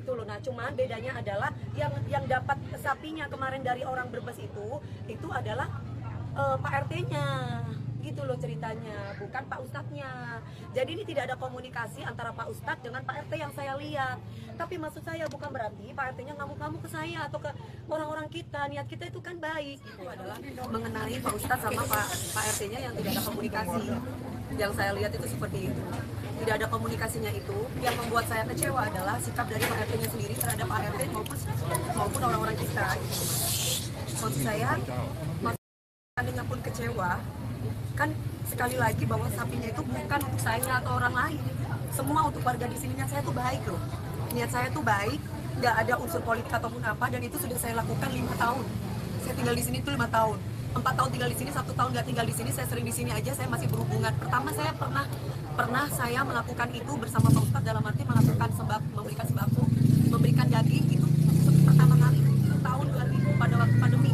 gitu loh. Nah cuman bedanya adalah yang dapat sapinya kemarin dari orang Brebes itu adalah Pak RT-nya gitu loh ceritanya, bukan Pak Ustadznya. Jadi ini tidak ada komunikasi antara Pak Ustadz dengan Pak RT yang saya lihat. Tapi maksud saya bukan berarti Pak RT-nya ngamuk-ngamuk ke saya atau ke orang-orang kita. Niat kita itu kan baik. Itu adalah mengenai Pak Ustadz sama Pak RT-nya yang tidak ada komunikasi. Yang saya lihat itu seperti itu. Tidak ada komunikasinya itu. Yang membuat saya kecewa adalah sikap dari Pak RT-nya sendiri terhadap Pak RT maupun orang-orang kita. Maksud saya, seandainya pun kecewa, kan sekali lagi bahwa sapinya itu bukan untuk saya atau orang lain, semua untuk warga di sini. Niat saya tuh baik loh, niat saya tuh baik, nggak ada unsur politik ataupun apa, dan itu sudah saya lakukan 5 tahun. Saya tinggal di sini tuh 5 tahun, 4 tahun tinggal di sini, 1 tahun nggak tinggal di sini. Saya sering di sini aja, saya masih berhubungan. Pertama saya pernah saya melakukan itu bersama Pak Ustadz, dalam arti melakukan memberikan sembako, memberikan daging itu pertama kali tahun 2000 pada waktu pandemi.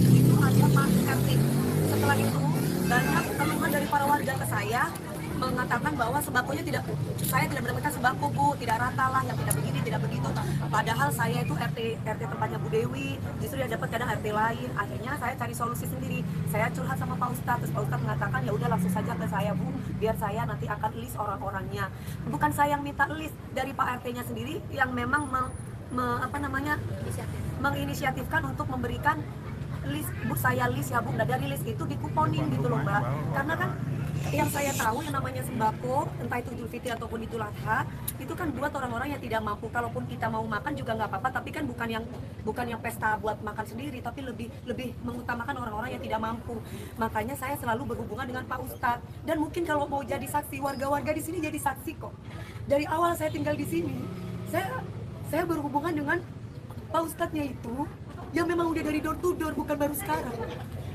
Itu ada Pak RT. Setelah itu banyak teman dari para warga ke saya mengatakan bahwa sembakonya saya tidak mendapatkan sembako Bu, tidak rata lah, yang tidak begini, tidak begitu. Padahal saya itu RT tempatnya Bu Dewi, justru dia dapat kadang RT lain. Akhirnya saya cari solusi sendiri. Saya curhat sama Pak Ustadz, terus Pak Ustadz mengatakan ya udah langsung saja ke saya Bu, biar saya nanti akan list orang-orangnya. Bukan saya yang minta list, dari Pak RT-nya sendiri yang memang menginisiatifkan untuk memberikan list. Bu, saya list ya Bu, nah dari list itu dikuponin gitu loh Mbak. Karena kan yang saya tahu yang namanya sembako, entah itu Idul Fitri ataupun Idul Adha, itu kan buat orang-orang yang tidak mampu. Kalaupun kita mau makan juga nggak apa-apa, tapi kan bukan yang pesta buat makan sendiri, tapi lebih mengutamakan orang-orang yang tidak mampu. Makanya saya selalu berhubungan dengan Pak Ustadz, dan mungkin kalau mau jadi saksi, warga-warga di sini jadi saksi kok. Dari awal saya tinggal di sini, saya berhubungan dengan Pak Ustadznya itu yang memang udah dari door to door, bukan baru sekarang.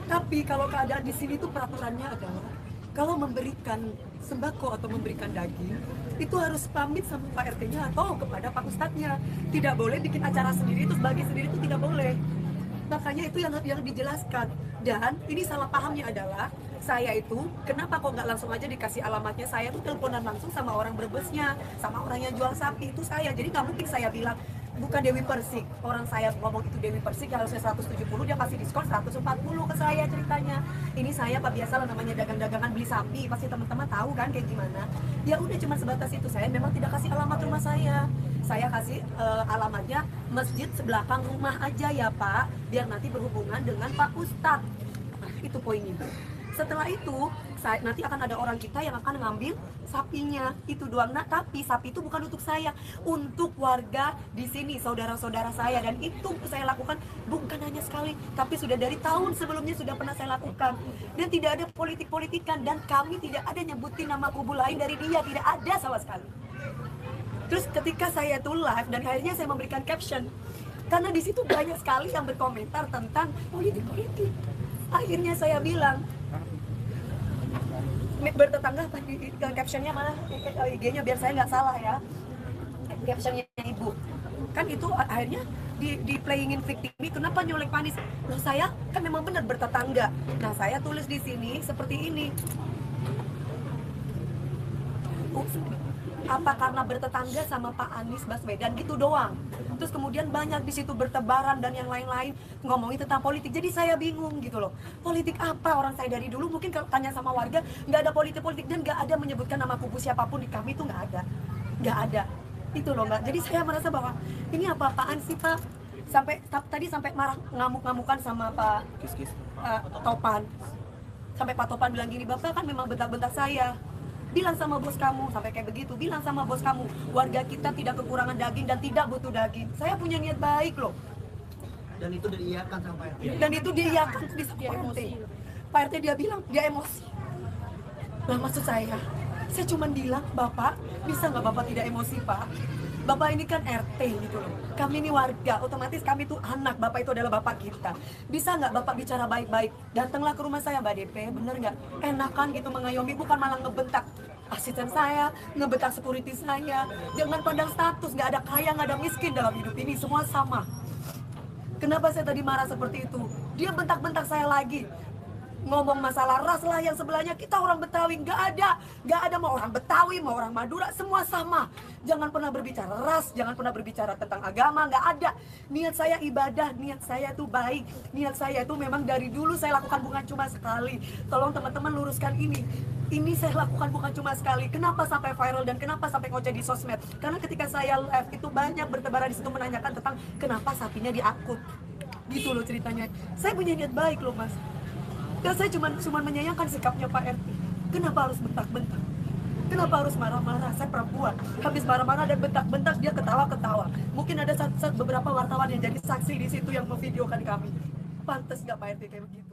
Tapi kalau keadaan di sini tuh peraturannya adalah kalau memberikan sembako atau memberikan daging itu harus pamit sama Pak RT-nya atau kepada Pak Ustadznya. Tidak boleh bikin acara sendiri terus bagi sendiri, itu tidak boleh. Makanya itu yang dijelaskan. Dan ini salah pahamnya adalah saya itu kenapa kok nggak langsung aja dikasih alamatnya. Saya tuh teleponan langsung sama orang Brebesnya, sama orang yang jual sapi itu saya. Jadi nggak mungkin saya bilang bukan Dewi Persik, orang saya ngomong itu Dewi Persik yang harusnya 170, dia kasih diskon 140 ke saya ceritanya. Ini saya Pak, biasa lah namanya dagang-dagangan beli sapi, pasti teman-teman tahu kan kayak gimana. Ya udah cuma sebatas itu. Saya memang tidak kasih alamat rumah saya kasih alamatnya masjid sebelakang rumah aja ya Pak, biar nanti berhubungan dengan Pak Ustadz. Nah, itu poinnya. Setelah itu nanti akan ada orang kita yang akan ngambil sapinya, itu doang. Nah, tapi sapi itu bukan untuk saya, untuk warga di sini, saudara-saudara saya. Dan itu saya lakukan bukan hanya sekali, tapi sudah dari tahun sebelumnya sudah pernah saya lakukan. Dan tidak ada politik-politikan, dan kami tidak ada nyebutin nama kubu lain dari dia, tidak ada sama sekali. Terus ketika saya tuh live dan akhirnya saya memberikan caption, karena di situ banyak sekali yang berkomentar tentang politik-politik. Akhirnya saya bilang, bertetangga apa di captionnya mana IG-nya biar saya nggak salah ya, captionnya Ibu kan itu akhirnya di playingin victimi, kenapa nyolek Panis. Loh, saya kan memang benar bertetangga. Nah, saya tulis di sini seperti ini, apa karena bertetangga sama Pak Anies Baswedan gitu doang. Terus kemudian banyak di situ bertebaran dan yang lain-lain ngomongin tentang politik. Jadi saya bingung gitu loh. Politik apa? Orang saya dari dulu mungkin kalau tanya sama warga nggak ada politik-politik, dan nggak ada menyebutkan nama kubu siapapun di kami, itu nggak ada. Itu loh Mbak. Jadi saya merasa bahwa ini apa-apaan sih Pak? Sampai marah ngamuk-ngamukan sama Pak Topan. Sampai Pak Topan bilang gini, Bapak kan memang bentak-bentak saya. Bilang sama bos kamu, sampai kayak begitu, bilang sama bos kamu, warga kita tidak kekurangan daging dan tidak butuh daging. Saya punya niat baik loh. Dan itu diiyakan sama Pak RT. Dan itu diiyakan di Pak RT. Pak RT dia bilang, dia emosi. Nah, maksud saya cuma bilang, Bapak, bisa nggak Bapak tidak emosi Pak? Bapak ini kan RT gitu loh. Kami ini warga, otomatis kami itu anak, Bapak itu adalah Bapak kita. Bisa nggak Bapak bicara baik-baik? Datanglah ke rumah saya Mbak DP, bener nggak? Enakan gitu mengayomi, bukan malah ngebentak asisten saya, ngebentak security saya. Jangan pandang status, nggak ada kaya, nggak ada miskin dalam hidup ini, semua sama. Kenapa saya tadi marah seperti itu? Dia bentak-bentak saya lagi. ngomong masalah ras lah yang sebelahnya. Kita orang Betawi, nggak ada mau orang Betawi, mau orang Madura, semua sama. Jangan pernah berbicara ras, jangan pernah berbicara tentang agama, nggak ada. Niat saya ibadah, niat saya tuh baik, niat saya tuh memang dari dulu saya lakukan bukan cuma sekali. Tolong teman-teman luruskan ini. Ini saya lakukan bukan cuma sekali. Kenapa sampai viral dan kenapa sampai ngoceh di sosmed? Karena ketika saya live itu banyak bertebaran di situ menanyakan tentang kenapa sapinya diakut. Gitu loh ceritanya. Saya punya niat baik loh mas. Dan saya cuma menyayangkan sikapnya Pak RT. Kenapa harus bentak-bentak? Kenapa harus marah-marah? Saya perempuan. Habis marah-marah dan bentak-bentak dia ketawa-ketawa. Mungkin ada beberapa wartawan yang jadi saksi di situ yang memvideokan kami. Pantes nggak Pak RT kayak begitu?